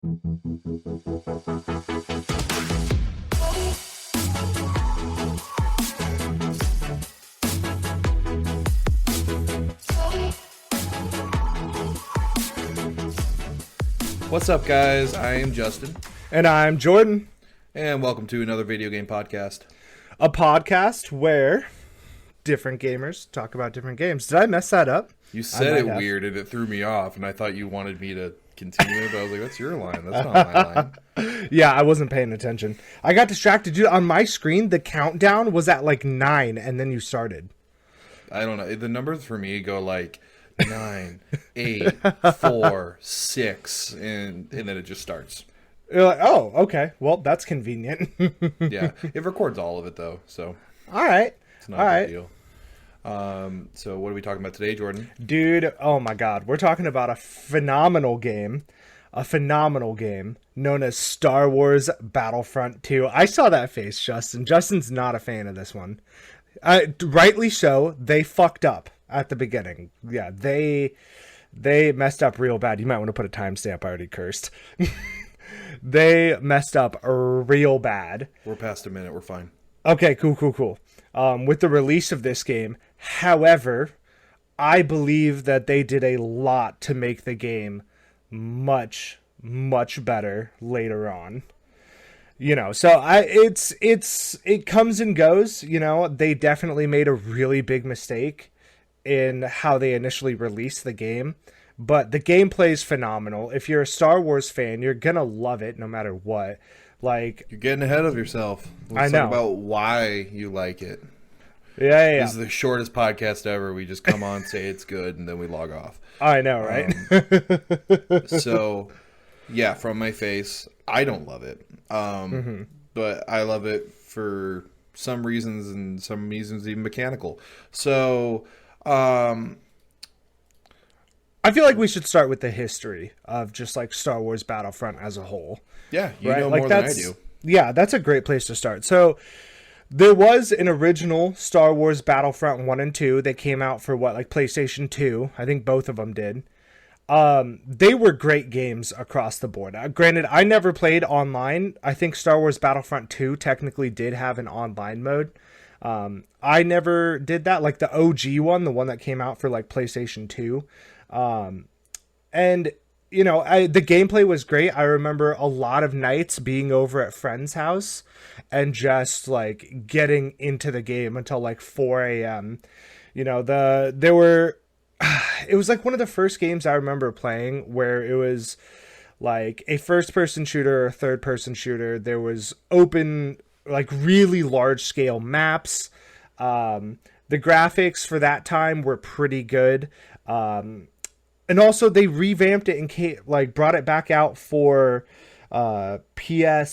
What's up, guys? I am Justin. And I'm Jordan. And welcome to another video game podcast. A podcast where different gamers talk about different games. Did I mess that up? You said it weird and it threw me off, and I thought you wanted me to continue it, but I was like, that's your line. That's not my line. Yeah, I wasn't paying attention. I got distracted. Dude, on my screen, the countdown was at like 9, and then you started. I don't know. The numbers for me go like 9, 8, 4, 6, and then it just starts. You're like, oh, okay. Well, that's convenient. Yeah, it records all of it though, so all right, it's not a big deal. So what are we talking about today, Jordan? Dude, oh my God, we're talking about a phenomenal game known as Star Wars Battlefront 2. I saw that face, Justin. Justin's not a fan of this one. Rightly so. They fucked up at the beginning. Yeah, they messed up real bad. You might want to put a timestamp. I already cursed. They messed up real bad. We're past a minute. We're fine. Okay, cool. With the release of this game, however, I believe that they did a lot to make the game much better later on. You know, so it comes and goes. You know, they definitely made a really big mistake in how they initially released the game. But the gameplay is phenomenal. If you're a Star Wars fan, you're gonna love it no matter what. Like, you're getting ahead of yourself. Let's talk about why you like it. Yeah. This is the shortest podcast ever. We just come on, say it's good, and then we log off. I know, right? So, yeah, from my face, I don't love it. But I love it for some reasons, and some reasons even mechanical. So, I feel like we should start with the history of just like Star Wars Battlefront as a whole. Yeah, you know more than I do. Yeah, that's a great place to start. So there was an original Star Wars Battlefront 1 and 2 that came out for PlayStation 2. I think both of them did. They were great games across the board. Granted, I never played online. I think Star Wars Battlefront 2 technically did have an online mode. I never did that, like the OG one, the one that came out for like PlayStation 2. And you know, the gameplay was great. I remember a lot of nights being over at friend's house and just like getting into the game until like 4 a.m. You know, it was like one of the first games I remember playing where it was like a first person shooter or third person shooter. There was open, like really large scale maps. The graphics for that time were pretty good. And also they revamped it and brought it back out for PSP.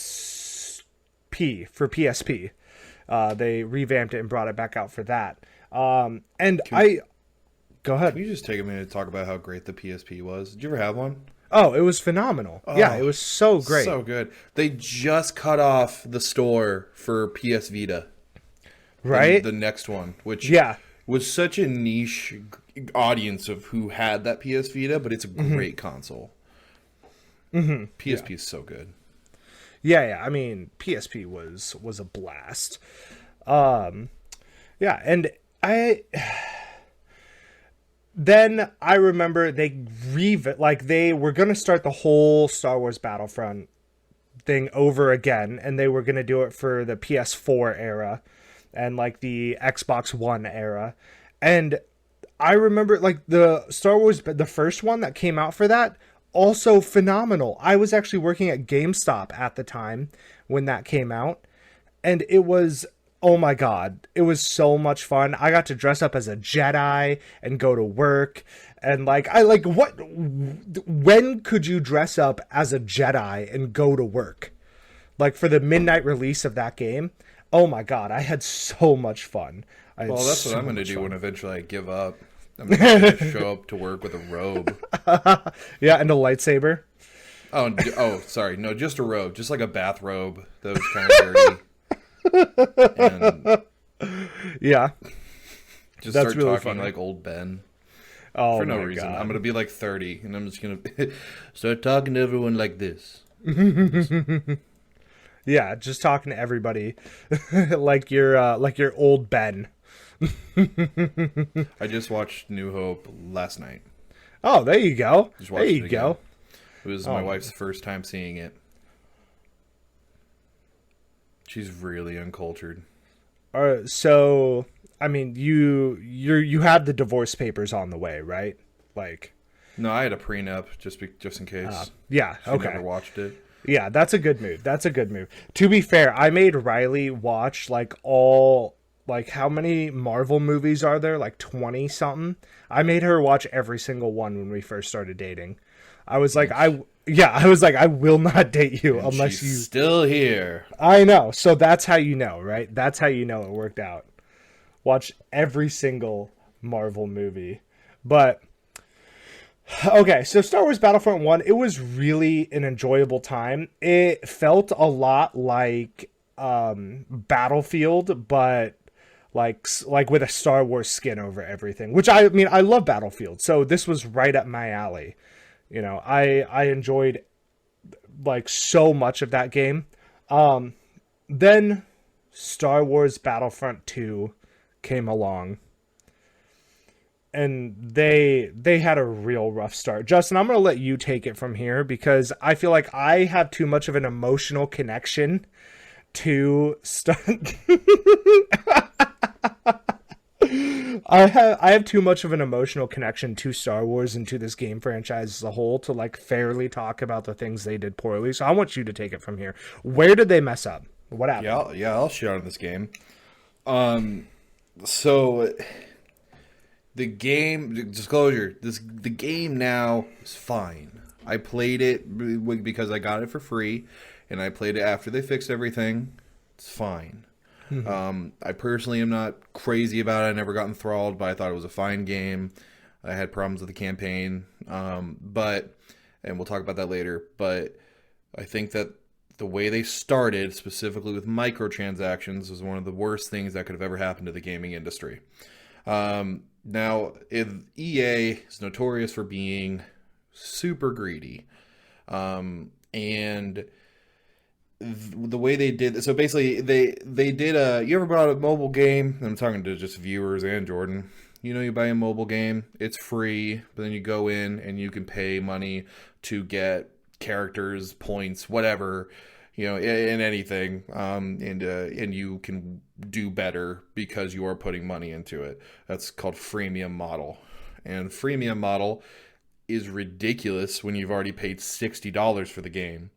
They revamped it and brought it back out for that. Go ahead. Can you just take a minute to talk about how great the PSP was? Did you ever have one? Oh, it was phenomenal. Yeah, it was so great. So good. They just cut off the store for PS Vita. Right? The next one, which yeah, was such a niche audience of who had that PS Vita, but it's a great console. PSP is so good. Yeah. I mean, PSP was a blast. Yeah, and then I remember they were going to start the whole Star Wars Battlefront thing over again, and they were going to do it for the PS4 era and like the Xbox One era. And I remember like the Star Wars, the first one that came out for that, also phenomenal. I was actually working at GameStop at the time when that came out, and it was, oh my God, it was so much fun. I got to dress up as a Jedi and go to work. And when could you dress up as a Jedi and go to work? Like for the midnight release of that game. Oh my God, I had so much fun. Well, that's what I'm going to do when eventually I give up. I'm going to show up to work with a robe. Yeah, and a lightsaber. Oh, sorry. No, just a robe. Just like a bathrobe that was kind of dirty. And yeah. just start talking like old Ben. Oh for no my reason. I'm god. gonna be like 30, and I'm just gonna start talking to everyone like this. Yeah, just talking to everybody like your old Ben. I just watched New Hope last night. Oh, there you go. Just There watched you it again. go. It was my Oh, wife's first time seeing it. She's really uncultured. so I mean, you had the divorce papers on the way, right? Like, No, I had a prenup just in case. yeah, She okay. never watched it. Yeah, that's a good move. That's a good move. To be fair, I made Riley watch like all like how many Marvel movies are there? Like 20 something. I made her watch every single one when we first started dating. I was like I was like I will not date you And unless she's you still here. I know. So that's how you know, right? That's how you know it worked out. Watch every single Marvel movie. But okay, so Star Wars Battlefront 1, it was really an enjoyable time. It felt a lot like Battlefield, but like with a Star Wars skin over everything. Which I mean, I love Battlefield, so this was right up my alley. You know, I enjoyed like so much of that game. Then Star Wars Battlefront 2 came along, and they had a real rough start. Justin, I'm going to let you take it from here because I feel like I have too much of an emotional connection to I have too much of an emotional connection to Star Wars and to this game franchise as a whole to like fairly talk about the things they did poorly. So I want you to take it from here. Where did they mess up? What happened? I'll shit on this game. So the game disclosure. The game now is fine. I played it because I got it for free, and I played it after they fixed everything. It's fine. I personally am not crazy about it. I never got enthralled, but I thought it was a fine game. I had problems with the campaign, but and we'll talk about that later. But I think that the way they started, specifically with microtransactions, was one of the worst things that could have ever happened to the gaming industry. Now, if EA is notorious for being super greedy, and the way they did so basically they did you ever bought a mobile game? I'm talking to just viewers and Jordan. You know, you buy a mobile game, it's free, but then you go in and you can pay money to get characters, points, whatever, you know, in anything, and you can do better because you are putting money into it. That's called freemium model, and freemium model is ridiculous when you've already paid $60 for the game.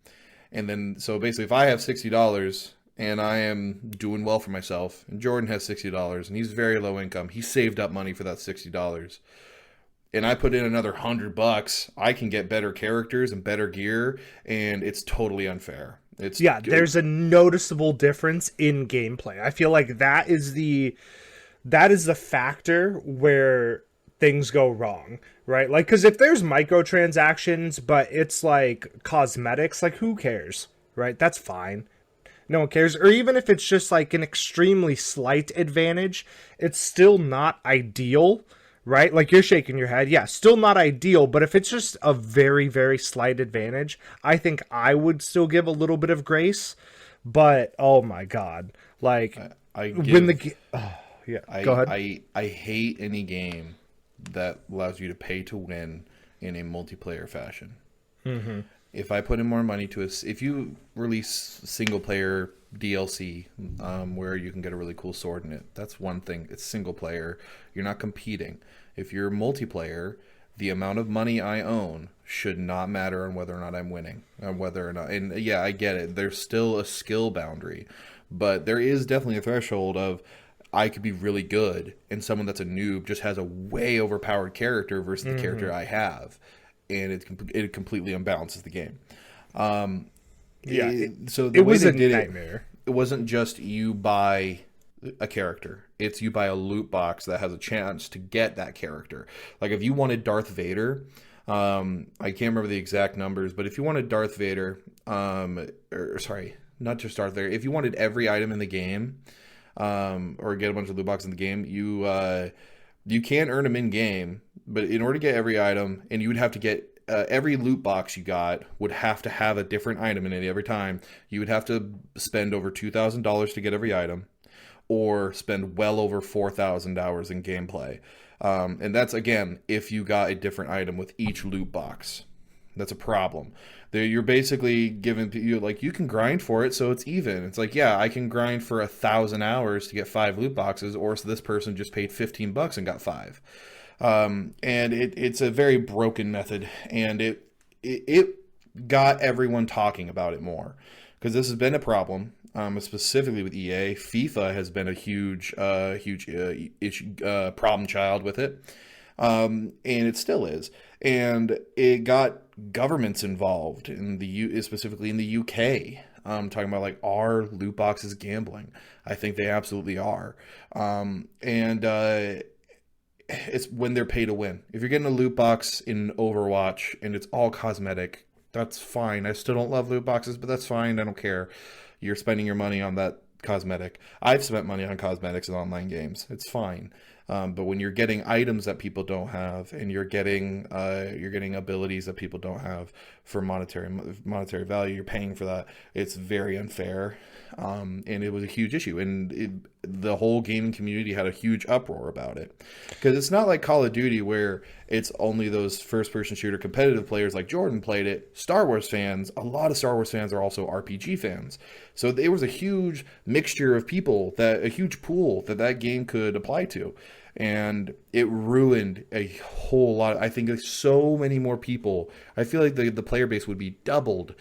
And then, so basically, if I have $60 and I am doing well for myself, and Jordan has $60 and he's very low income, he saved up money for that $60, and I put in another $100, I can get better characters and better gear, and it's totally unfair. It's There's a noticeable difference in gameplay. I feel like that is the factor where things go wrong, right? Like, because if there's microtransactions, but it's like cosmetics, like who cares, right? That's fine. No one cares. Or even if it's just like an extremely slight advantage, it's still not ideal, right? Like you're shaking your head. Yeah, still not ideal. But if it's just a very, very slight advantage, I think I would still give a little bit of grace. But oh my God, like when the go ahead. I hate any game that allows you to pay to win in a multiplayer fashion. Mm-hmm. If I put in more money to if you release single player DLC where you can get a really cool sword in it, that's one thing. It's single player. You're not competing. If you're multiplayer, the amount of money I own should not matter on whether or not I'm winning, on whether or not. And yeah, I get it. There's still a skill boundary, but there is definitely a threshold of I could be really good, and someone that's a noob just has a way overpowered character versus the character I have, and it completely unbalances the game. So the way they did it wasn't just you buy a character; it's you buy a loot box that has a chance to get that character. Like if you wanted Darth Vader, I can't remember the exact numbers, but if you wanted Darth Vader, or sorry, not just Darth Vader, if you wanted every item in the game. Or get a bunch of loot boxes in the game, you can earn them in game, But in order to get every item, and you would have to get every loot box you got would have to have a different item in it every time. You would have to spend over $2,000 to get every item, or spend well over 4,000 hours in gameplay. And that's, again, if you got a different item with each loot box. That's a problem. You're basically giving you, like, you can grind for it so it's even. It's like, yeah, I can grind for 1,000 hours to get 5 loot boxes, or so this person just paid $15 and got 5. And it's a very broken method, and it got everyone talking about it more, because this has been a problem. Specifically with EA, FIFA has been a huge issue, problem child with it, and it still is. And it got governments involved specifically in the UK. Talking about, like, are loot boxes gambling? I think they absolutely are. It's when they're pay to win. If you're getting a loot box in Overwatch and it's all cosmetic, that's fine. I still don't love loot boxes, but that's fine. I don't care. You're spending your money on that cosmetic. I've spent money on cosmetics in online games. It's fine. But when you're getting items that people don't have, and you're getting abilities that people don't have for monetary value, you're paying for that. It's very unfair, and it was a huge issue. And the whole gaming community had a huge uproar about it, because it's not like Call of Duty where it's only those first-person shooter competitive players like Jordan played it. Star Wars fans, a lot of Star Wars fans are also RPG fans. So there was a huge mixture of people, a huge pool that game could apply to. And it ruined a whole lot. I think there's so many more people. I feel like the player base would be doubled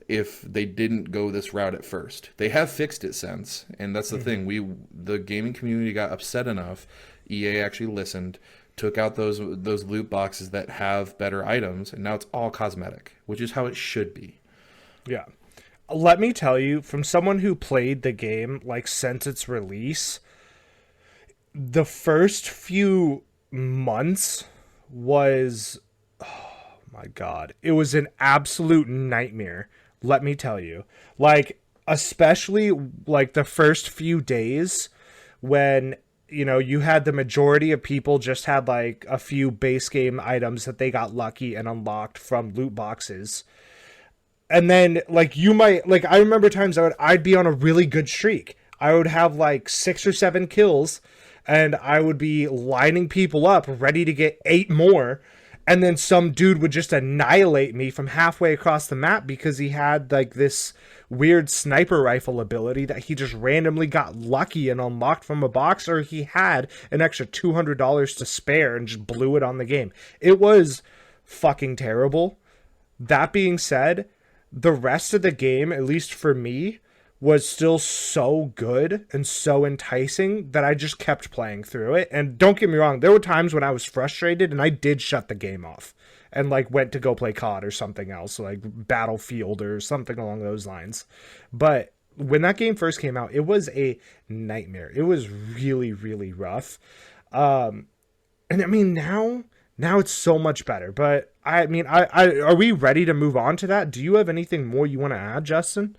if they didn't go this route at first. They have fixed it since, and that's the thing. The gaming community got upset enough. EA actually listened, took out those loot boxes that have better items, and now it's all cosmetic, which is how it should be. Yeah. Let me tell you, from someone who played the game, like, since its release, the first few months was, oh my God, it was an absolute nightmare. Let me tell you, like, especially like the first few days when, you know, you had the majority of people just had like a few base game items that they got lucky and unlocked from loot boxes. And then, like, you might, like, I remember times I'd be on a really good streak. I would have like 6 or 7 kills, and I would be lining people up ready to get 8 more. And then some dude would just annihilate me from halfway across the map because he had like this weird sniper rifle ability that he just randomly got lucky and unlocked from a box, or he had an extra $200 to spare and just blew it on the game. It was fucking terrible. That being said, the rest of the game, at least for me, was still so good and so enticing that I just kept playing through it. And don't get me wrong, there were times when I was frustrated and I did shut the game off and like went to go play COD or something else, like Battlefield or something along those lines. But when that game first came out, it was a nightmare. It was really, really rough. And I mean, now it's so much better. But I mean, I are we ready to move on to that? Do you have anything more you want to add, Justin?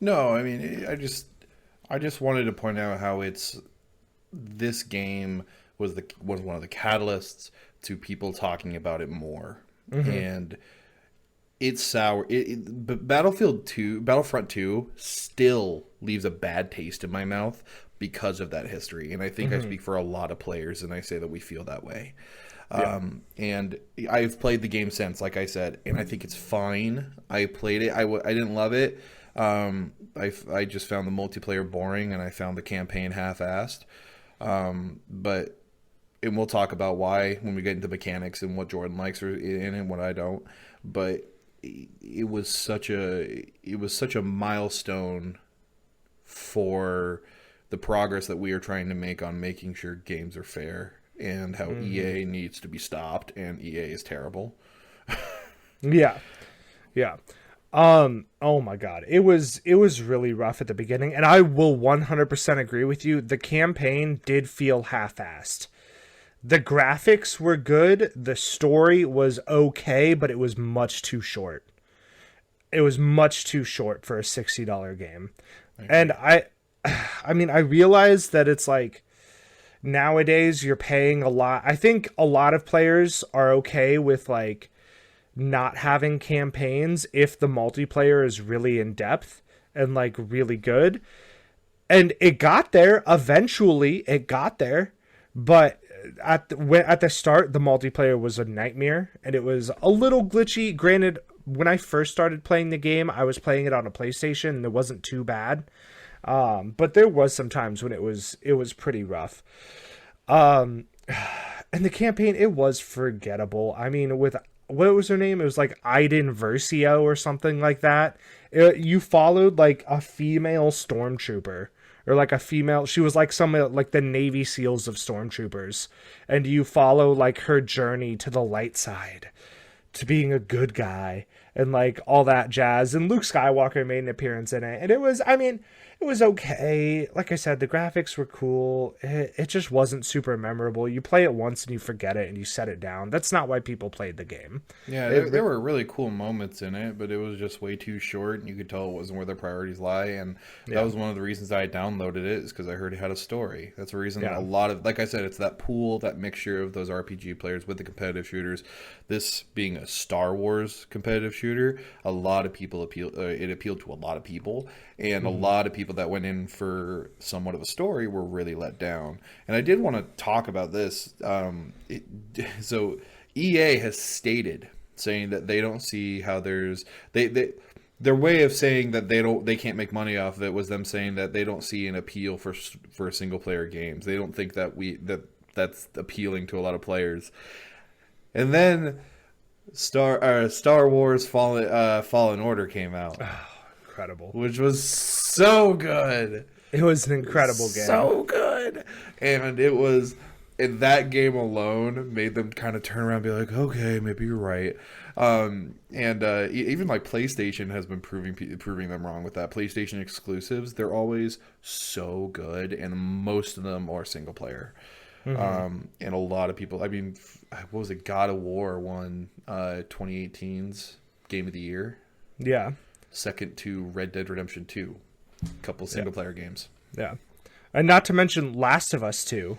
No, I mean, I just wanted to point out how this game was one of the catalysts to people talking about it more, and it's sour. But Battlefront 2 still leaves a bad taste in my mouth because of that history, and I think I speak for a lot of players, and I say that we feel that way. Yeah. And I've played the game since, like I said, and I think it's fine. I played it. I didn't love it. I just found the multiplayer boring, and I found the campaign half-assed. But and we'll talk about why when we get into mechanics and what Jordan likes in it and what I don't. But it was such a milestone for the progress that we are trying to make on making sure games are fair, and how EA needs to be stopped, and EA is terrible. Yeah. Oh my God. It was really rough at the beginning, and I will 100% agree with you. The campaign did feel half-assed. The graphics were good. The story was okay, but it was much too short. It was much too short for a $60 game. And I mean, I realized that it's like, nowadays you're paying a lot. I think a lot of players are okay with like not having campaigns if the multiplayer is really in depth and like really good. And it got there eventually. It got there, but at the start, the multiplayer was a nightmare, and it was a little glitchy. Granted, when I first started playing the game, I was playing it on a PlayStation, and it wasn't too bad. But there was some times when it was pretty rough. And the campaign, it was forgettable. I mean, with what was her name? It was like Iden Versio or something like that. You followed like a female stormtrooper, or like a female. She was like some like the Navy SEALs of stormtroopers, and you follow like her journey to the light side, to being a good guy, and like all that jazz. And Luke Skywalker made an appearance in it, and it was, I mean, it was okay. Like I said, the graphics were cool. It just wasn't super memorable. You play it once and you forget it and you set it down. That's not why people played the game. Yeah, there were really cool moments in it, but it was just way too short, and you could tell it wasn't where their priorities lie. And that was one of the reasons I downloaded it, is because I heard it had a story. That's the reason a lot of, like I said, it's that pool, that mixture of those RPG players with the competitive shooters. This being a Star Wars competitive shooter, a lot of people it appealed to a lot of people, and a lot of people that went in for somewhat of a story were really let down. And I did want to talk about this. So EA has stated, saying that they don't see how there's their way of saying that they can't make money off of it was them saying that they don't see an appeal for single player games. They don't think that that's appealing to a lot of players. And then Star Wars Fallen Order came out. Incredible. Which was so good. It was an incredible game. So good. And it was, and that game alone made them kind of turn around and be like, okay, maybe you're right. Even like PlayStation has been proving them wrong with that. PlayStation exclusives, they're always so good, and most of them are single player. And a lot of people, I mean, what was it? God of War won 2018's Game of the Year. Yeah. Second to Red Dead Redemption 2. A couple single player games. Yeah. And not to mention Last of Us 2.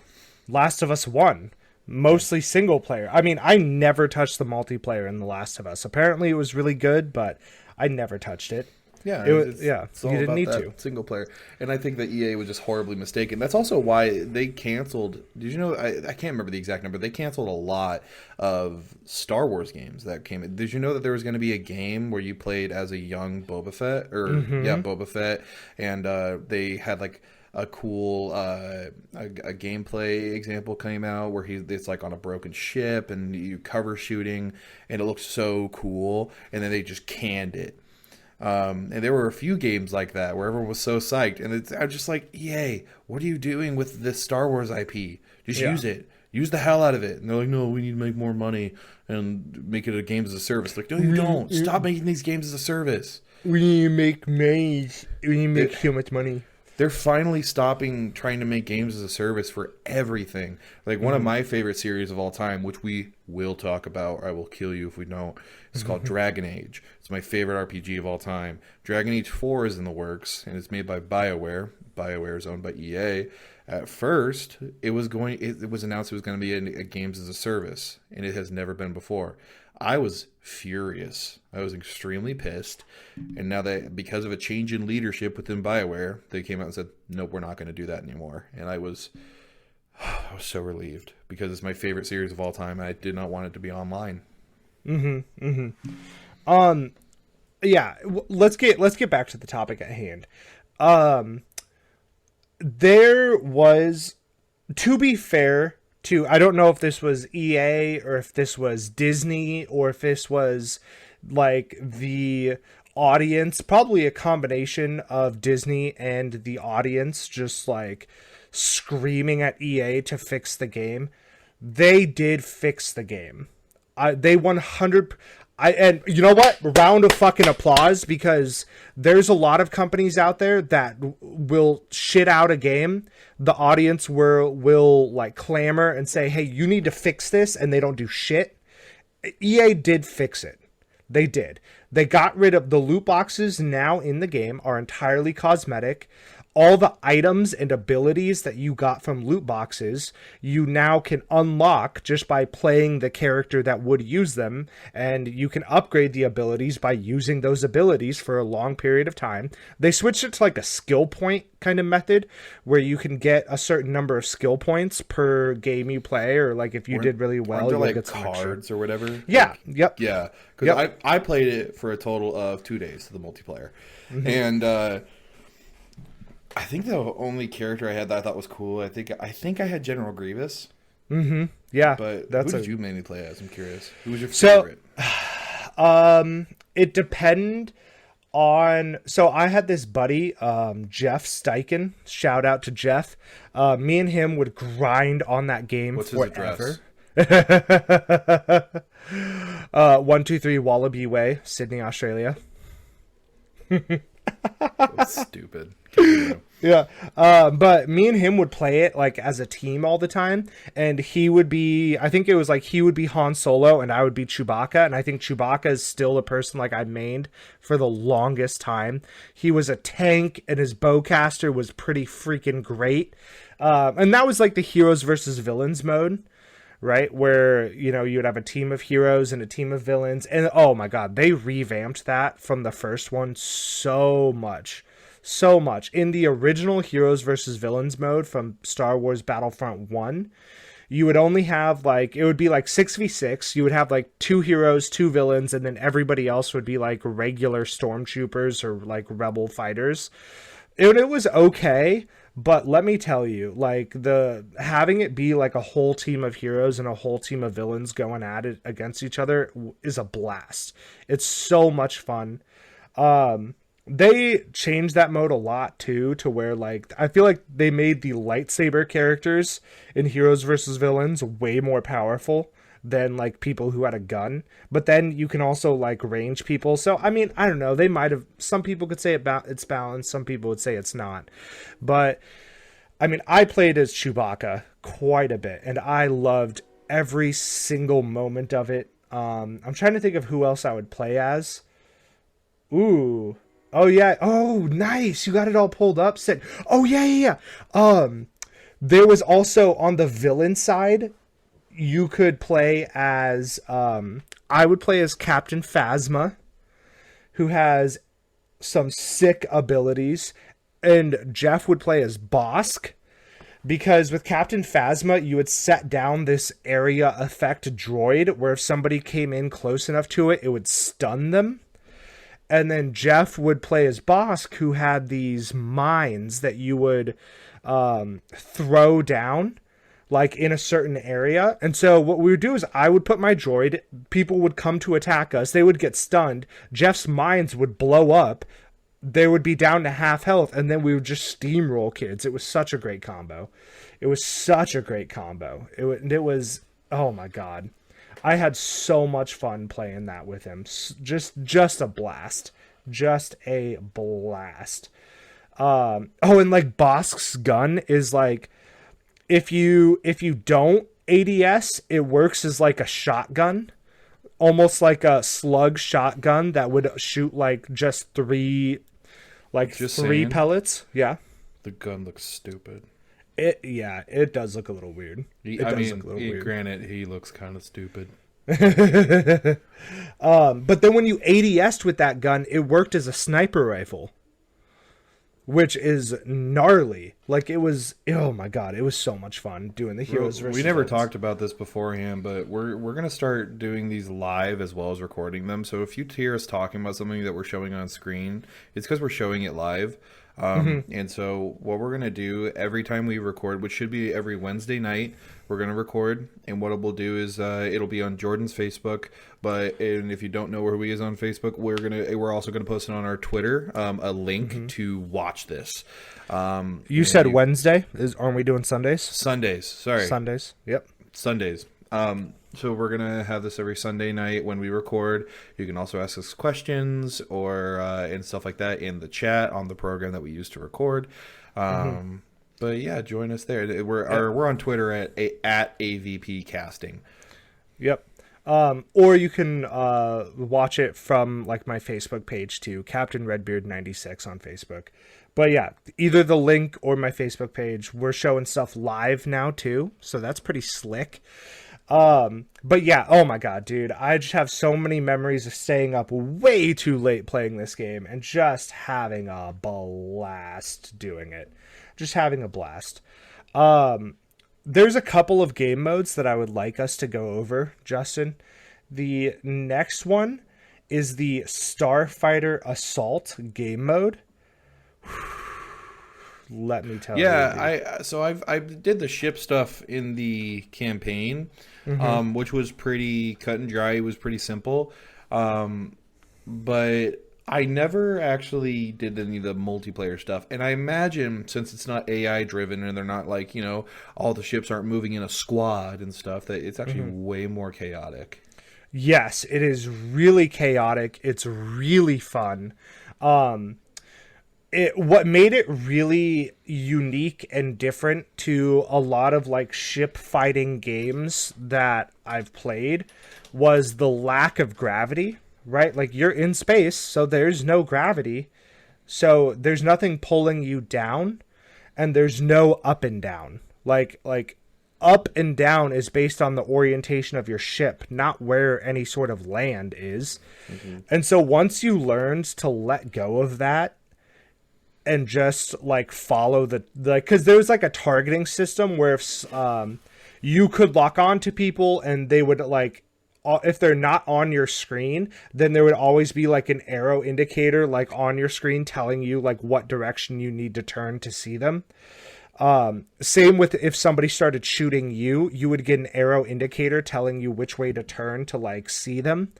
Last of Us 1. Mostly single player. I mean, I never touched the multiplayer in The Last of Us. Apparently it was really good, but I never touched it. Yeah, it's all you didn't about need that to. single player, and I think that EA was just horribly mistaken. That's also why they canceled. Did you know? I can't remember the exact number. They canceled a lot of Star Wars games that came in. Did you know that there was going to be a game where you played as a young Boba Fett, Boba Fett, and they had like a cool a gameplay example came out where it's like on a broken ship and you cover shooting, and it looks so cool, and then they just canned it. And there were a few games like that where everyone was so psyched, and I'm just like, EA, what are you doing with this Star Wars IP? Just use it. Use the hell out of it. And they're like, no, we need to make more money and make it a games as a service. Like, no, you don't. Stop making these games as a service. We need to make money. We need to make so much money. They're finally stopping trying to make games as a service for everything. Like one of my favorite series of all time, which we will talk about, I will kill you if we don't. It's called Dragon Age. It's my favorite RPG of all time. Dragon Age 4 is in the works, and it's made by BioWare. BioWare is owned by EA. At first, it was announced it was going to be a games as a service, and it has never been before. I was furious. I was extremely pissed. And now that because of a change in leadership within BioWare, they came out and said, nope, we're not going to do that anymore. And I was so relieved because it's my favorite series of all time. I did not want it to be online. Yeah, let's get back to the topic at hand. There was, to be fair, I don't know if this was EA or if this was Disney or if this was like the audience, probably a combination of Disney and the audience just like screaming at EA to fix the game. They did fix the game. They 100. And you know what? Round of fucking applause, because there's a lot of companies out there that will shit out a game. The audience will like clamor and say, hey, you need to fix this, and they don't do shit. EA did fix it. They did. They got rid of the loot boxes now in the game are entirely cosmetic. all the items and abilities that you got from loot boxes, you now can unlock just by playing the character that would use them, and you can upgrade the abilities by using those abilities for a long period of time. They switched it to like a skill point kind of method where you can get a certain number of skill points per game you play, or like if you did really well, you'll like get some cards or whatever. Yeah, yep. Yeah, because I played it for a total of 2 days to the multiplayer, and I think the only character I had that I thought was cool, I think I had General Grievous. Yeah, But who did you mainly play as? I'm curious. Who was your favorite? It depended on. So I had this buddy, Jeff Steichen. Shout out to Jeff. Me and him would grind on that game What's forever. his address? 123 Wallaby Way, Sydney, Australia. That's stupid. Yeah. But me and him would play it like as a team all the time, and he would be, I think it was like he would be Han Solo and I would be Chewbacca, and I think Chewbacca is still the person like I mained for the longest time. He was a tank and his bowcaster was pretty freaking great. And that was like the heroes versus villains mode, right? Where, you know, you would have a team of heroes and a team of villains. And oh my God, they revamped that from the first one so much. So much. In the original heroes versus villains mode from Star Wars Battlefront 1, you would only have like, it would be like 6v6. You would have like 2 heroes, 2 villains, and then everybody else would be like regular stormtroopers or like rebel fighters. It was okay. But let me tell you, like the having it be like a whole team of heroes and a whole team of villains going at it against each other is a blast. It's so much fun. They changed that mode a lot too, to where like I feel like they made the lightsaber characters in Heroes versus Villains way more powerful than like people who had a gun. But then you can also like range people. So I mean, I don't know. They might have. Some people could say it's balanced. Some people would say it's not. But I mean, I played as Chewbacca quite a bit, and I loved every single moment of it. I'm trying to think of who else I would play as. Ooh. Oh yeah. Oh, nice. You got it all pulled up. Sick. Oh yeah. There was also on the villain side, you could play as I would play as Captain Phasma, who has some sick abilities, and Jeff would play as Bosk, because with Captain Phasma you would set down this area effect droid where if somebody came in close enough to it, it would stun them. And then Jeff would play as Bosk, who had these mines that you would throw down like in a certain area. And so what we would do is I would put my droid, people would come to attack us, they would get stunned, Jeff's mines would blow up, they would be down to half health, and then we would just steamroll kids. It was such a great combo. It was oh my God. I had so much fun playing that with him. Just a blast. Just a blast. And like Bosk's gun is like, if you don't ADS, it works as like a shotgun, almost like a slug shotgun that would shoot like just three pellets. Yeah. The gun looks stupid. It does look a little weird. Granted, he looks kind of stupid. But then when you ADS'd with that gun, it worked as a sniper rifle, which is gnarly. Like it was, oh my God, it was so much fun doing the heroes versus we never villains. talked about this beforehand, but we're gonna start doing these live as well as recording them. So if you hear us talking about something that we're showing on screen, it's because we're showing it live. And so what we're going to do every time we record, which should be every Wednesday night, we're going to record. And what we'll do is it'll be on Jordan's Facebook. And if you don't know where he is on Facebook, we're also going to post it on our Twitter, a link to watch this. You said Wednesday? Aren't we doing Sundays? Sundays. Sorry. Sundays. Yep. Sundays. So we're going to have this every Sunday night when we record. You can also ask us questions or and stuff like that in the chat on the program that we use to record. But yeah, join us there. We're on Twitter at AVP Casting. Yep. Or you can watch it from like my Facebook page too, Captain Redbeard 96 on Facebook. But yeah, either the link or my Facebook page. We're showing stuff live now too, so that's pretty slick. But yeah, oh my god, dude, I just have so many memories of staying up way too late playing this game and just having a blast doing it. Just having a blast. There's a couple of game modes that I would like us to go over, Justin. The next one is the Starfighter Assault game mode. Let me tell you. Yeah, I did the ship stuff in the campaign, which was pretty cut and dry. It was pretty simple, but I never actually did any of the multiplayer stuff. And I imagine since it's not AI driven and they're not like, all the ships aren't moving in a squad and stuff, that it's actually way more chaotic. Yes, it is really chaotic. It's really fun. What made it really unique and different to a lot of like ship fighting games that I've played was the lack of gravity, right? Like you're in space, so there's no gravity. So there's nothing pulling you down and there's no up and down. Like up and down is based on the orientation of your ship, not where any sort of land is. And so once you learned to let go of that and just like follow because there was like a targeting system where if you could lock on to people and they would like, if they're not on your screen, then there would always be like an arrow indicator like on your screen telling you like what direction you need to turn to see them. Same with if somebody started shooting you, you would get an arrow indicator telling you which way to turn to like see them.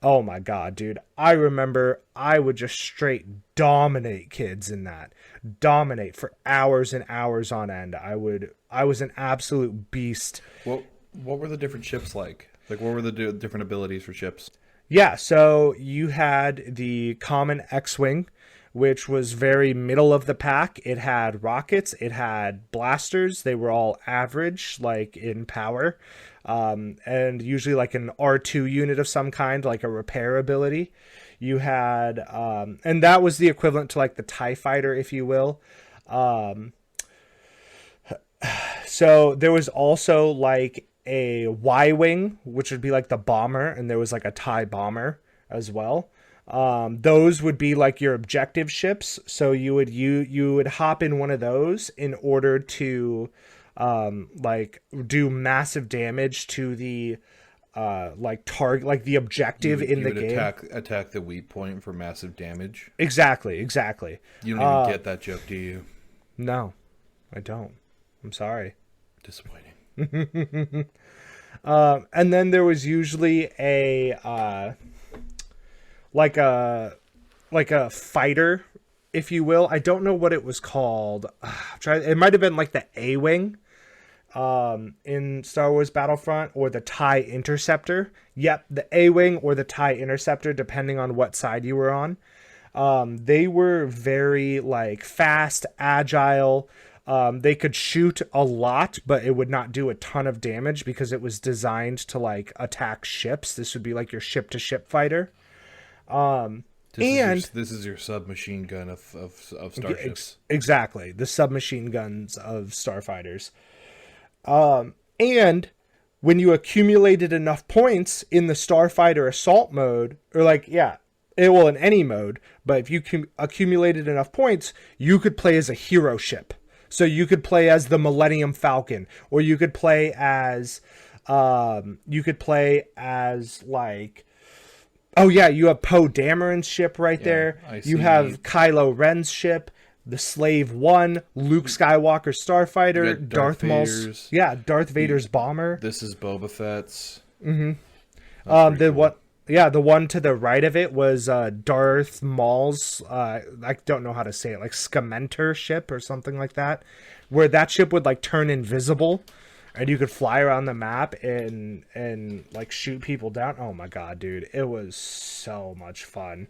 Oh my god, dude. I remember I would just straight dominate kids in that. Dominate for hours and hours on end. I was an absolute beast. What were the different ships like? Like what were the different abilities for ships? Yeah, so you had the common X-Wing, which was very middle of the pack. It had rockets, it had blasters. They were all average, like in power, and usually like an R2 unit of some kind, like a repair ability. You had, and that was the equivalent to like the TIE fighter, if you will. So there was also like a Y-wing, which would be like the bomber, and there was like a TIE bomber as well. Those would be like your objective ships. So you would hop in one of those in order to like do massive damage to the like target, like the objective in the game. Attack the weak point for massive damage. Exactly. You don't even get that joke, do you? No, I don't. I'm sorry. Disappointing. And then there was usually a like a fighter, if you will. I don't know what it was called. It might have been like the A-Wing in Star Wars Battlefront, or the TIE Interceptor. Yep, the A-Wing or the TIE Interceptor, depending on what side you were on. They were very like fast, agile. They could shoot a lot, but it would not do a ton of damage because it was designed to like attack ships. This would be like your ship-to-ship fighter. This is your submachine gun of starships. Exactly, the submachine guns of starfighters. And when you accumulated enough points in the Starfighter Assault mode, or like, in any mode, but if you accumulated enough points, you could play as a hero ship. So you could play as the Millennium Falcon, or you could play as like, oh yeah, you have Poe Dameron's ship right there. You have Kylo Ren's ship, the Slave One, Luke Skywalker's Starfighter, Darth Maul's, Darth Vader's bomber. This is Boba Fett's. The one to the right of it was Darth Maul's, I don't know how to say it, like Scimitar ship or something like that, where that ship would like turn invisible and you could fly around the map and like shoot people down. Oh my god, dude, it was so much fun.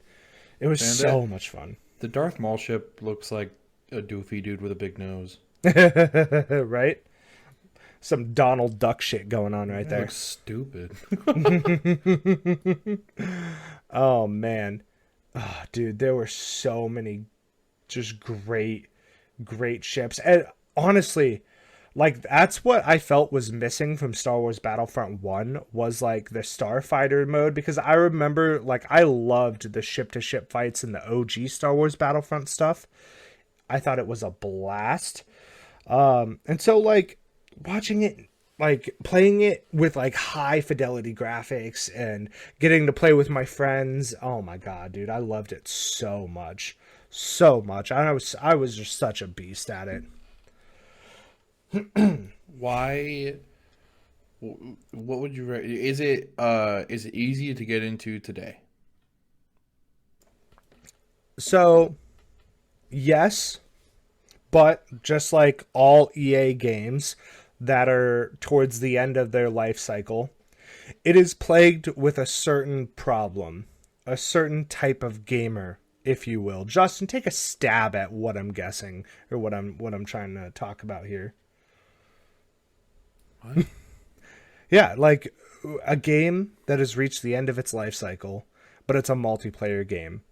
Much fun. The Darth Maul ship looks like a doofy dude with a big nose. Right? Some Donald Duck shit going on right That there. looks stupid. Oh man. Oh, dude, there were so many just great ships. And honestly, like that's what I felt was missing from Star Wars Battlefront 1 was like the starfighter mode, because I remember like I loved the ship to ship fights in the OG Star Wars Battlefront stuff. I thought it was a blast. And so like watching it, like playing it with like high fidelity graphics and getting to play with my friends. Oh my god, dude, I loved it so much. So much. I was just such a beast at it. Why? What would you? Is it easy to get into today? So, yes, but just like all EA games that are towards the end of their life cycle, it is plagued with a certain problem, a certain type of gamer, if you will. Justin, take a stab at what I'm guessing or what I'm trying to talk about here. What? Yeah, like a game that has reached the end of its life cycle, but it's a multiplayer game.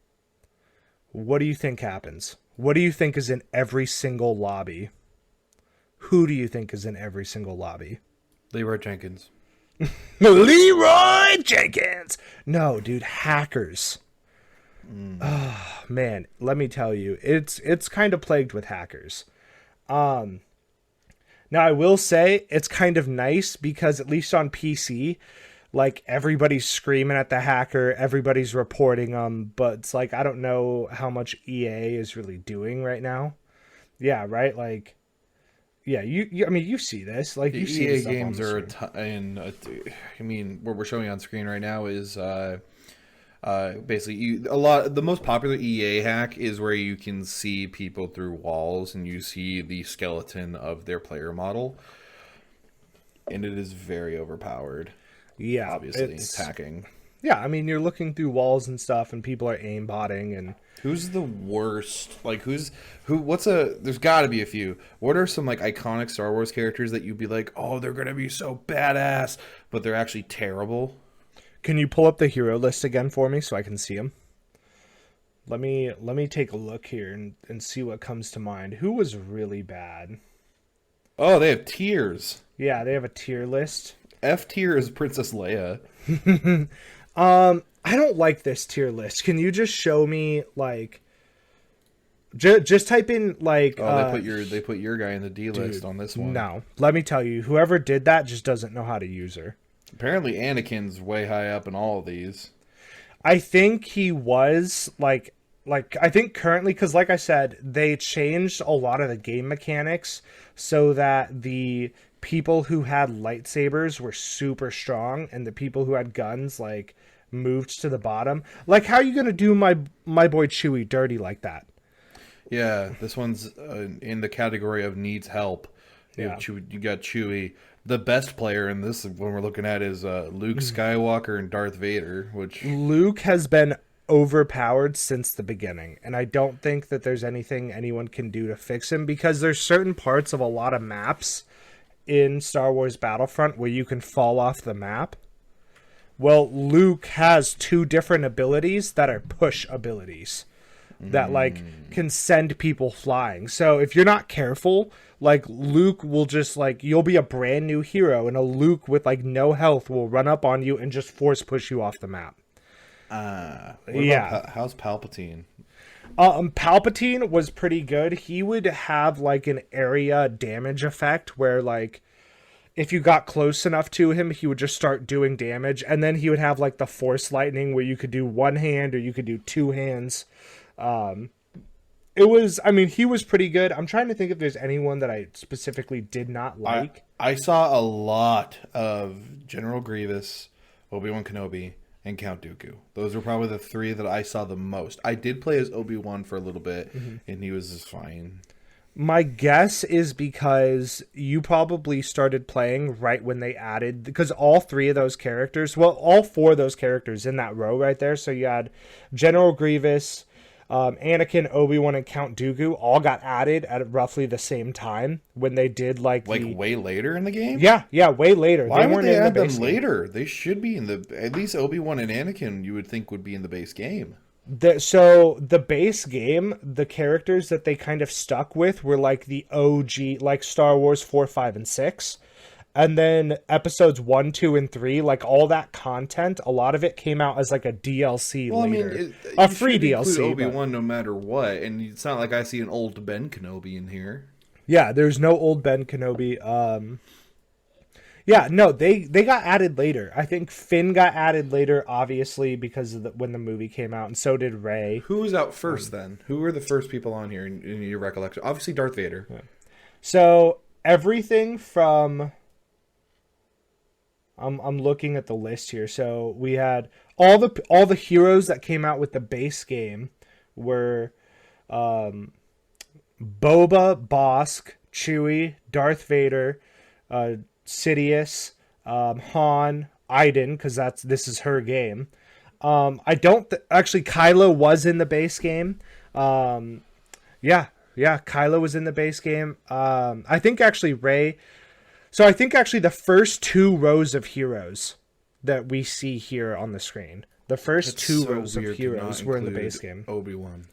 What do you think happens? What do you think is in every single lobby? Who do you think is in every single lobby? Leroy Jenkins. Leroy Jenkins! No, dude, hackers. Oh, man, let me tell you, it's kind of plagued with hackers. Now, I will say it's kind of nice because at least on PC, like everybody's screaming at the hacker, everybody's reporting them, but it's like I don't know how much EA is really doing right now. Yeah, right. Like, yeah, you I mean, you see this. Like, you see EA this stuff on games the are screen. I mean, what we're showing on screen right now is basically the most popular EA hack is where you can see people through walls and you see the skeleton of their player model, and it is very overpowered. Yeah, Obviously, it's hacking. Yeah, I mean, you're looking through walls and stuff, and people are aimbotting, and Who's the worst? Like, there's got to be a few. What are some, like, iconic Star Wars characters that you'd be like, oh, they're going to be so badass, but they're actually terrible? can you pull up the hero list again for me so I can see them? Let me take a look here and see what comes to mind. Who was really bad? Oh, they have tiers. Yeah, they have a tier list. F tier is Princess Leia. I don't like this tier list. Can you just show me like just type in like Oh, they put your guy in the D list on this one. No. Let me tell you, whoever did that just doesn't know how to use her. Apparently Anakin's way high up in all of these. I think he was like I think currently, because like I said, they changed a lot of the game mechanics so that the people who had lightsabers were super strong and the people who had guns like moved to the bottom. Like, how are you gonna do my boy Chewie dirty like that? Yeah, this one's in the category of needs help. Yeah. You got Chewie. The best player in this one we're looking at is Luke Skywalker and Darth Vader, which Luke has been overpowered since the beginning, and I don't think that there's anything anyone can do to fix him, because there's certain parts of a lot of maps in Star Wars Battlefront where you can fall off the map. Well, Luke has two different abilities that are push abilities that like can send people flying. So if you're not careful, like Luke will just like, you'll be a brand new hero and a Luke with like no health will run up on you and just force push you off the map. how's Palpatine? Palpatine was pretty good. He would have like an area damage effect where like if you got close enough to him, he would just start doing damage, and then he would have like the force lightning where you could do one hand or you could do two hands. He was pretty good. I'm trying to think if there's anyone that I specifically did not like. I saw a lot of General Grievous, Obi-Wan Kenobi, and Count Dooku. Those were probably the three that I saw the most. I did play as Obi-Wan for a little bit, and he was just fine. My guess is because you probably started playing right when they added, because all three of those characters, well, all four of those characters in that row right there. So you had General Grievous, Anakin, Obi-Wan, and Count Dooku all got added at roughly the same time when they did like way later in the game. Yeah, way later. Why they would weren't they in add the them base game. later? They should be in the at least Obi-Wan and Anakin. You would think would be in the base game. So the base game, the characters that they kind of stuck with were like the OG, like Star Wars 4, 5, and 6. And then episodes 1, 2, and 3, like all that content, a lot of it came out as like a DLC later. A free DLC. Obi-Wan no matter what. And it's not like I see an old Ben Kenobi in here. Yeah, there's no old Ben Kenobi. Yeah, no, they got added later. I think Finn got added later, obviously, because of when the movie came out, and so did Rey. Who was out first then? Who were the first people on here in your recollection? Obviously Darth Vader. Yeah. So everything from... I'm looking at the list here. So we had all the heroes that came out with the base game were Boba, Bosk, Chewie, Darth Vader, Sidious, Han, Iden, because this is her game. I don't actually Kylo was in the base game. Yeah, Kylo was in the base game. I think actually Rey. So I think actually the first 2 rows of heroes that we see here on the screen, the first 2 rows of heroes were in the base game. Obi-Wan.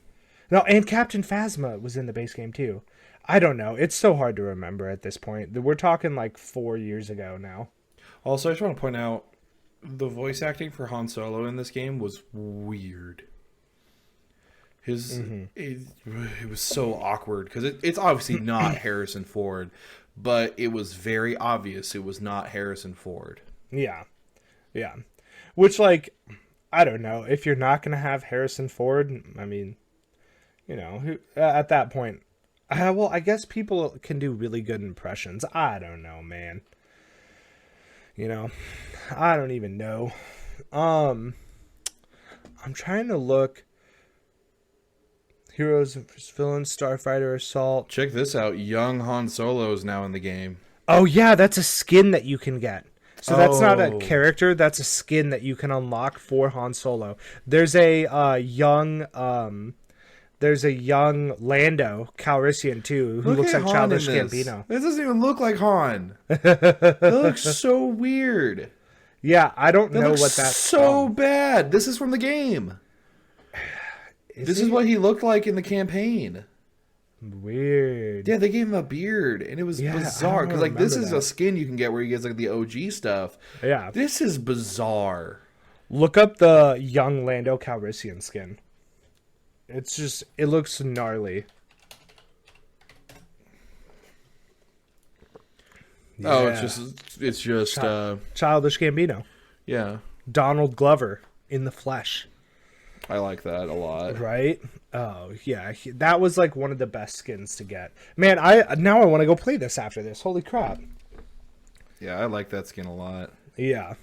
No, and Captain Phasma was in the base game too. I don't know. It's so hard to remember at this point. We're talking like 4 years ago now. Also, I just want to point out the voice acting for Han Solo in this game was weird. It was so awkward because it's obviously not Harrison Ford. But it was very obvious it was not Harrison Ford. Yeah. Which, like, I don't know. If you're not going to have Harrison Ford, I mean, you know, at that point, well, I guess people can do really good impressions. I don't know, man. You know, I don't even know. I'm trying to look. Heroes, Villains, Starfighter, Assault. Check this out. Young Han Solo is now in the game. Oh, yeah, that's a skin that you can get. So that's not a character. That's a skin that you can unlock for Han Solo. There's a young Lando Calrissian, too, who looks like Childish Gambino. This doesn't even look like Han. It looks so weird. Yeah, I don't know what that's so bad. This is from the game. This is what he looked like in the campaign. Weird. Yeah, they gave him a beard, and it was bizarre. Because, like, this is a skin you can get where he gets, like, the OG stuff. Yeah. This is bizarre. Look up the young Lando Calrissian skin. It's just, it looks gnarly. Yeah. Oh, it's just Childish Gambino. Yeah. Donald Glover in the flesh. I like that a lot. Right? Oh, yeah. That was like one of the best skins to get. Man, now I want to go play this after this. Holy crap. Yeah, I like that skin a lot. Yeah.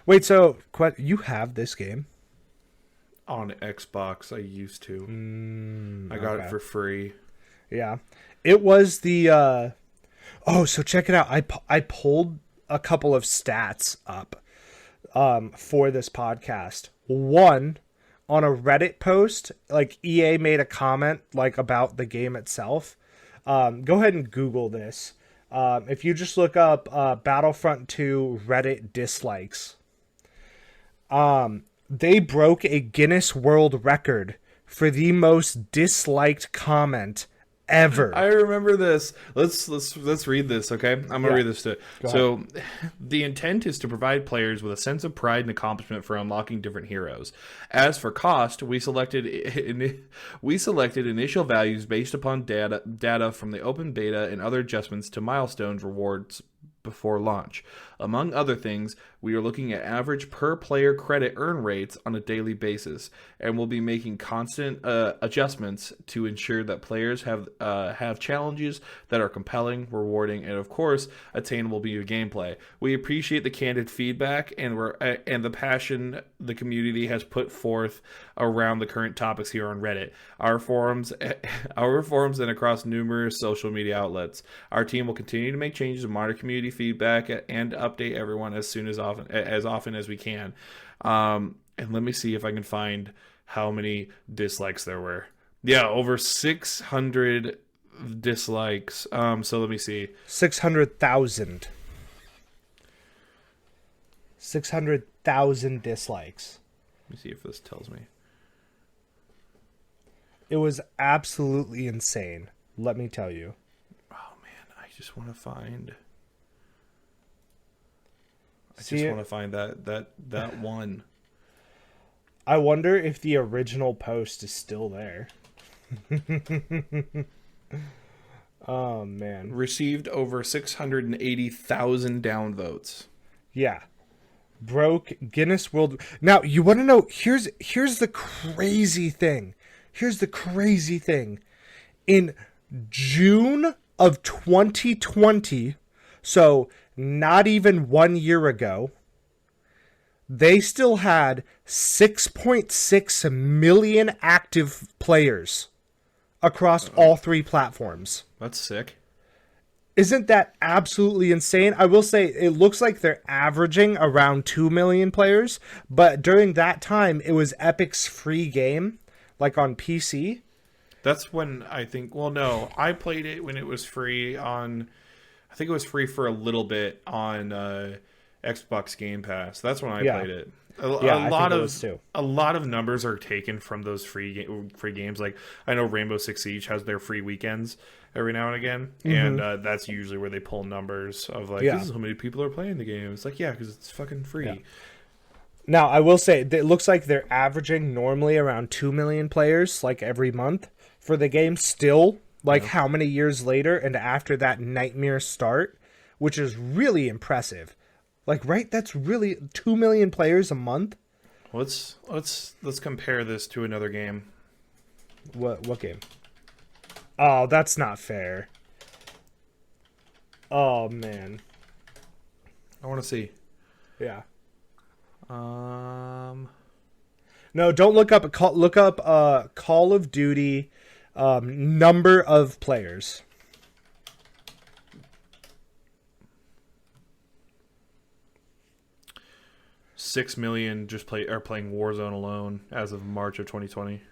Wait, so you have this game? On Xbox, I used to. I got it for free. Yeah. It was the... so check it out. I pulled a couple of stats up for this podcast. One... on a Reddit post, like EA made a comment like about the game itself. Go ahead and Google this. If you just look up Battlefront 2 Reddit dislikes, they broke a Guinness World Record for the most disliked comment ever. I remember this. Let's read this, okay? I'm gonna read this too. So, the intent is to provide players with a sense of pride and accomplishment for unlocking different heroes. As for cost, we selected initial values based upon data from the open beta and other adjustments to milestones rewards before launch. Among other things, we are looking at average per player credit earn rates on a daily basis, and we'll be making constant adjustments to ensure that players have challenges that are compelling, rewarding, and of course attainable via gameplay. We appreciate the candid feedback and the passion the community has put forth around the current topics here on Reddit, our forums, and across numerous social media outlets. Our team will continue to make changes and monitor community feedback and update everyone as often as we can. And let me see if I can find how many dislikes there were. Yeah, over 600 dislikes. So let me see. 600,000. 600,000 dislikes. Let me see if this tells me. It was absolutely insane. Let me tell you. Oh man, I just want to find. that one. I wonder if the original post is still there. Oh man. Received over 680,000 downvotes. Yeah. Broke Guinness World. Now, you want to know, here's the crazy thing. Here's the crazy thing. In June of 2020, so not even 1 year ago, they still had 6.6 million active players across all three platforms. That's sick. Isn't that absolutely insane? I will say it looks like they're averaging around 2 million players, but during that time, it was Epic's free game, like on PC. That's when I think, well, no, I played it when it was free on, I think it was free for a little bit on Xbox Game Pass. That's when I played it. A lot of numbers are taken from those free games. Like I know Rainbow Six Siege has their free weekends every now and again, and that's usually where they pull numbers of like, this is how many people are playing the game. It's like, because it's fucking free. Yeah. Now I will say it looks like they're averaging normally around 2 million players like every month for the game. Still, like how many years later and after that nightmare start, which is really impressive. Like, right? That's really 2 million players a month. Let's compare this to another game. What game? Oh, that's not fair. Oh man. I want to see. Yeah. No, don't look up. Look up Call of Duty number of players. 6 million are playing Warzone alone as of March of 2020.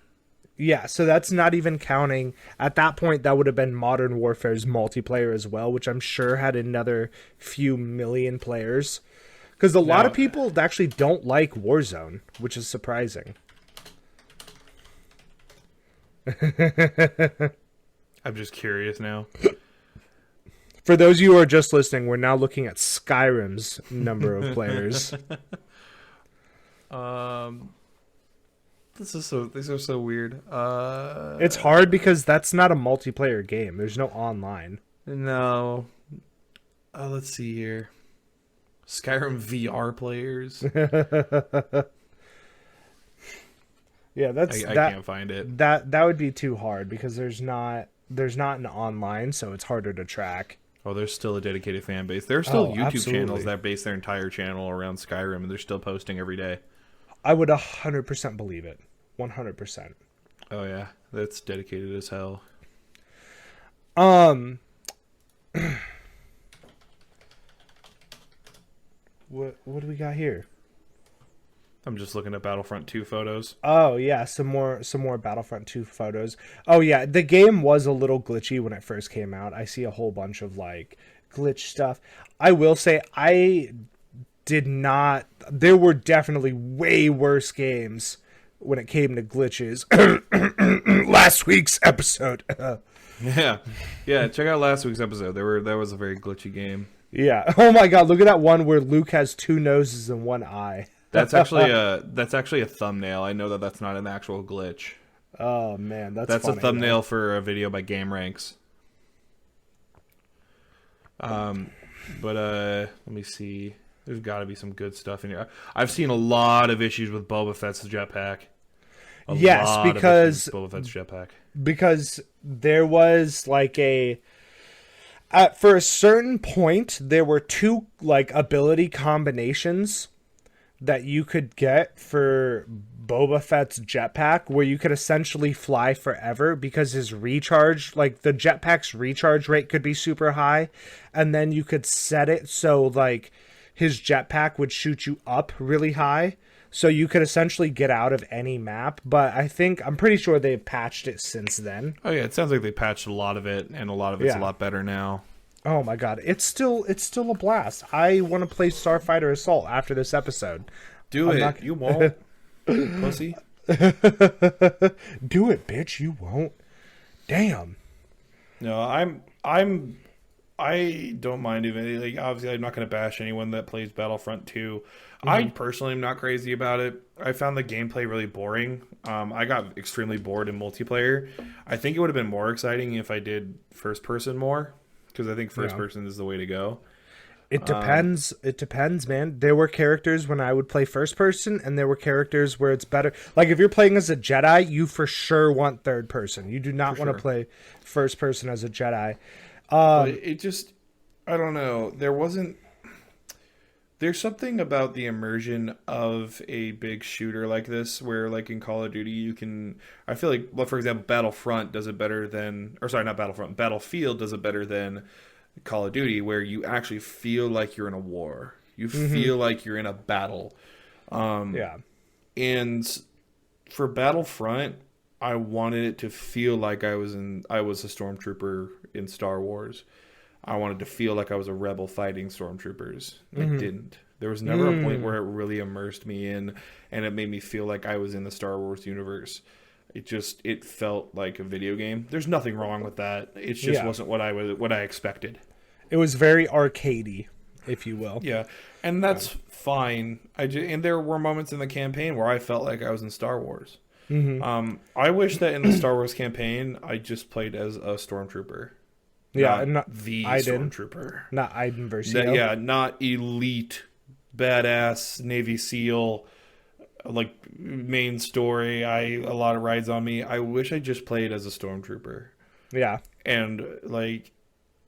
Yeah, so that's not even counting. At that point, that would have been Modern Warfare's multiplayer as well, which I'm sure had another few million players. Because a lot of people actually don't like Warzone, which is surprising. I'm just curious now. For those of you who are just listening, we're now looking at Skyrim's number of players. These are so weird. It's hard because that's not a multiplayer game. There's no online. No. Let's see here. Skyrim VR players. Yeah, I can't find it. That would be too hard because there's not an online, so it's harder to track. Oh, there's still a dedicated fan base. There are still YouTube channels that base their entire channel around Skyrim, and they're still posting every day. I would 100% believe it. 100%. Oh yeah, that's dedicated as hell. What do we got here? I'm just looking at Battlefront 2 photos. Oh yeah, some more Battlefront 2 photos. Oh yeah, the game was a little glitchy when it first came out. I see a whole bunch of like glitch stuff. I will say I did not. There were definitely way worse games when it came to glitches. Last week's episode. Yeah. Check out last week's episode. That was a very glitchy game. Yeah. Oh my God! Look at that one where Luke has 2 noses and 1 eye. That's actually a thumbnail. I know that's not an actual glitch. Oh man, that's funny, a thumbnail for a video by Game Ranks. But let me see. There's got to be some good stuff in here. I've seen a lot of issues with Boba Fett's jetpack. Boba Fett's jetpack. Because there was like for a certain point, there were 2 like ability combinations that you could get for Boba Fett's jetpack where you could essentially fly forever because his recharge, like the jetpack's recharge rate could be super high, and then you could set it so like his jetpack would shoot you up really high. So you could essentially get out of any map, but I'm pretty sure they've patched it since then. Oh yeah, it sounds like they patched a lot of it, and a lot of it's a lot better now. Oh my god, it's still a blast. I want to play Starfighter Assault after this episode. Do it. You won't, pussy. Do it, bitch. You won't. Damn. No, I don't mind even, like, obviously I'm not going to bash anyone that plays Battlefront 2. I personally am not crazy about it. I found the gameplay really boring. I got extremely bored in multiplayer. I think it would have been more exciting if I did first person more, because I think first person is the way to go. It depends. It depends, man. There were characters when I would play first person, and there were characters where it's better. Like, if you're playing as a Jedi, you for sure want third person. You do not want to play first person as a Jedi. But it just, I don't know. There's something about the immersion of a big shooter like this, where, like, in Call of Duty, I feel like, well, for example, Battlefront does it better than, or sorry, not Battlefront, Battlefield does it better than Call of Duty, where you actually feel like you're in a war. You feel like you're in a battle. And for Battlefront, I wanted it to feel like I was a stormtrooper in Star Wars. I wanted to feel like I was a rebel fighting stormtroopers. I didn't. There was never a point where it really immersed me in, and it made me feel like I was in the Star Wars universe. It felt like a video game. There's nothing wrong with that. It just wasn't what I expected. It was very arcadey, if you will. Yeah, and that's fine. And there were moments in the campaign where I felt like I was in Star Wars. I wish that in the Star Wars campaign, I just played as a stormtrooper. Not the stormtrooper. Not Iden Versio. Not elite, badass Navy SEAL, like, main story. A lot of rides on me. I wish I just played as a stormtrooper. Yeah. And, like,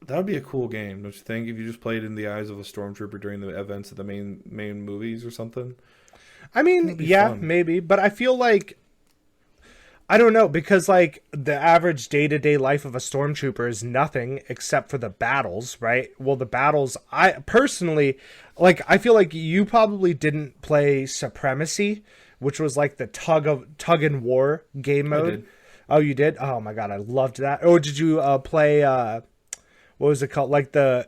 that would be a cool game, don't you think? If you just played in the eyes of a stormtrooper during the events of the main movies or something. I mean, yeah, fun. Maybe, but I feel like, I don't know, because, like, the average day-to-day life of a stormtrooper is nothing except for the battles, right? Well, the battles, I personally, like, I feel like you probably didn't play Supremacy, which was like the tug and war game mode. I did. Oh, you did? Oh my god, I loved that. Or did you play what was it called? Like they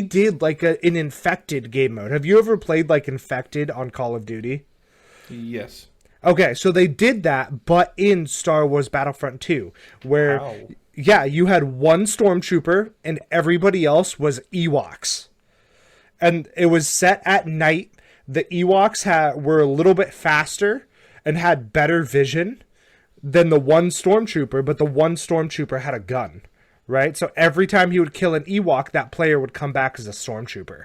did like an Infected game mode. Have you ever played like Infected on Call of Duty? Yes. Okay, so they did that, but in Star Wars Battlefront 2, where, you had one stormtrooper and everybody else was Ewoks. And it was set at night. The Ewoks were a little bit faster and had better vision than the one stormtrooper, but the one stormtrooper had a gun, right? So every time he would kill an Ewok, that player would come back as a stormtrooper.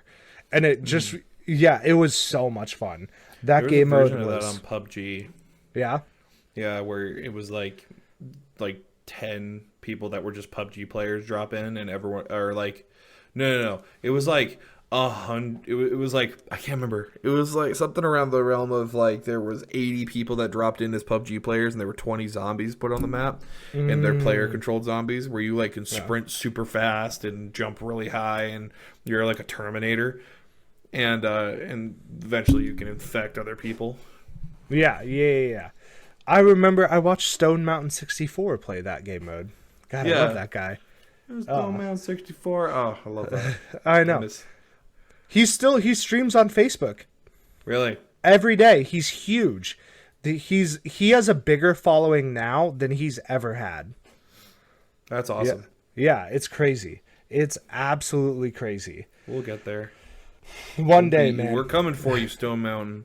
And it just, it was so much fun. That game mode was that on PUBG. Yeah. Yeah, where it was like 10 people that were just PUBG players drop in, and everyone, or like, no. It was like 100. It was like, I can't remember. It was like something around the realm of like there was 80 people that dropped in as PUBG players, and there were 20 zombies put on the map, and they're player controlled zombies where you like can sprint super fast and jump really high, and you're like a Terminator. And eventually you can infect other people. Yeah. I remember I watched Stone Mountain 64 play that game mode. God, I love that guy. It was Stone Mountain 64. Oh, I love that. I know. He streams on Facebook. Really? Every day. He's huge. He has a bigger following now than he's ever had. That's awesome. Yeah, it's crazy. It's absolutely crazy. We'll get there. One day, man. We're coming for you, Stone Mountain.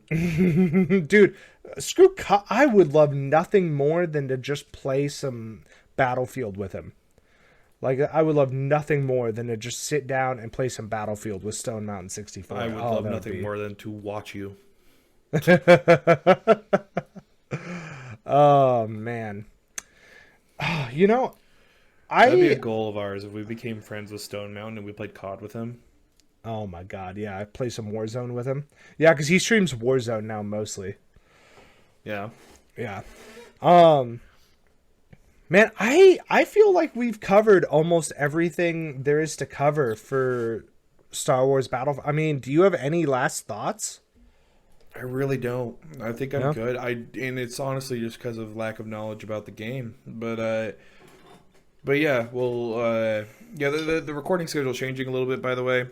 Dude, I would love nothing more than to just play some Battlefield with him. Like, I would love nothing more than to just sit down and play some Battlefield with Stone Mountain 64. I would love nothing more than to watch you. Oh, man. You know, that'd be a goal of ours if we became friends with Stone Mountain and we played COD with him. Oh my god, yeah, I play some Warzone with him. Yeah, because he streams Warzone now mostly. Yeah. Man, I feel like we've covered almost everything there is to cover for Star Wars Battlefront. I mean, do you have any last thoughts? I really don't. I think I'm good. And it's honestly just because of lack of knowledge about the game. But yeah, well, the recording schedule is changing a little bit. By the way,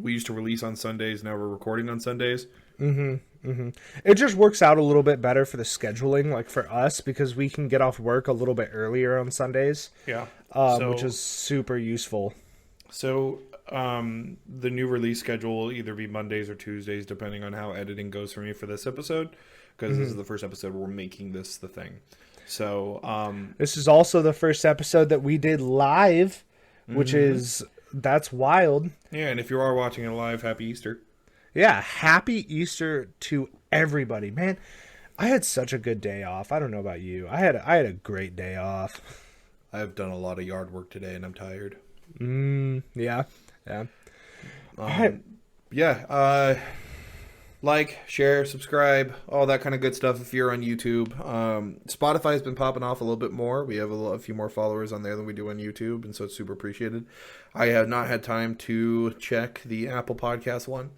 we used to release on Sundays. Now we're recording on Sundays. It just works out a little bit better for the scheduling, like for us, because we can get off work a little bit earlier on Sundays. Yeah, which is super useful. So the new release schedule will either be Mondays or Tuesdays, depending on how editing goes for me for this episode, because this is the first episode where we're making this the thing. So this is also the first episode that we did live, which that's wild. Yeah, and if you are watching it live, happy Easter. Yeah, happy Easter to everybody, man. I had such a good day off. I don't know about you. I had a great day off. I've done a lot of yard work today, and I'm tired. Yeah. Like, share, subscribe, all that kind of good stuff if you're on YouTube. Spotify's been popping off a little bit more. We have a few more followers on there than we do on YouTube, and so it's super appreciated. I have not had time to check the Apple Podcast one.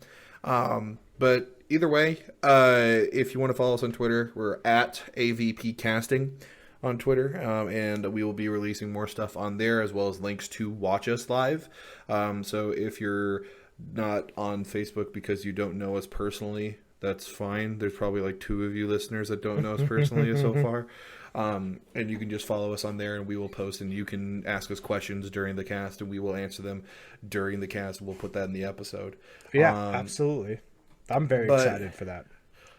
But either way, if you want to follow us on Twitter, we're at AVP Casting on Twitter, and we will be releasing more stuff on there, as well as links to watch us live. So if you're not on Facebook because you don't know us personally, that's fine. There's probably like 2 of you listeners that don't know us personally so far. And you can just follow us on there, and we will post, and you can ask us questions during the cast, and we will answer them during the cast. We'll put that in the episode. Yeah, absolutely. I'm very excited for that.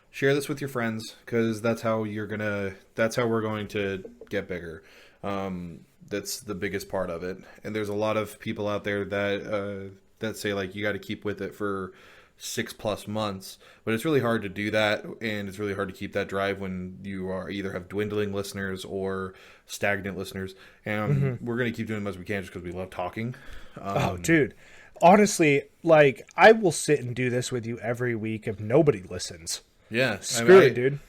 Share this with your friends, because that's how we're going to get bigger. That's the biggest part of it. And there's a lot of people out there that say, like, you got to keep with it for 6+ months, but it's really hard to do that, and it's really hard to keep that drive when you are either have dwindling listeners or stagnant listeners. And we're going to keep doing as much as we can just because we love talking. Dude, honestly, like, I will sit and do this with you every week if nobody listens. Yeah, Screw it, dude.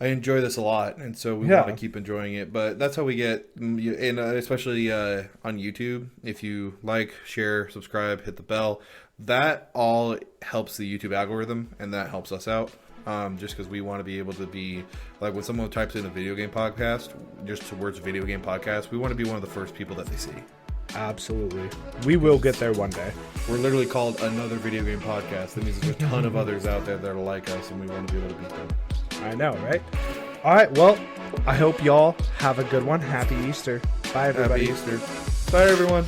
I enjoy this a lot, and so we want to keep enjoying it. But that's how we get, and especially on YouTube, if you like, share, subscribe, hit the bell, that all helps the YouTube algorithm, and that helps us out. Just because we want to be able to be, like, when someone types in a video game podcast, just the words video game podcast, we want to be one of the first people that they see. Absolutely. We will get there one day. We're literally called Another Video Game Podcast. That means there's a ton of others out there that are like us, and we want to be able to beat them. I know, right? All right, well, I hope y'all have a good one. Happy Easter. Bye, everybody. Happy Easter. Bye, everyone.